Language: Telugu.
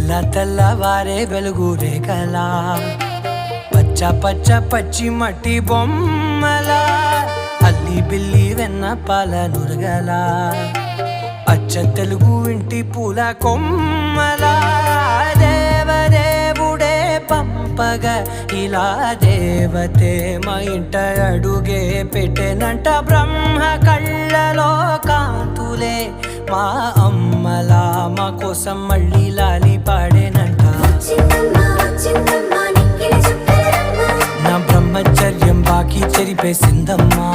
తెల్లవారే వెలుగు రేఖలా పచ్చ పచ్చ పచ్చి మట్టి బొమ్మలా అల్లి బిల్లి వెన్న పాల నురగలా అచ్చ తెలుగు ఇంటి పూల కొమ్మలా దేవదేవుడే పంపగా ఇలా దేవతే మా ఇంట అడుగే పెట్టెనంట బ్రహ్మ కళ్ళలో కాంతులే మా అమ్మలా మా కోసం మళ్ళీ లాలి పాడేనంట నా బ్రహ్మచర్యం బాకీ చెరిపేసిందమ్మా.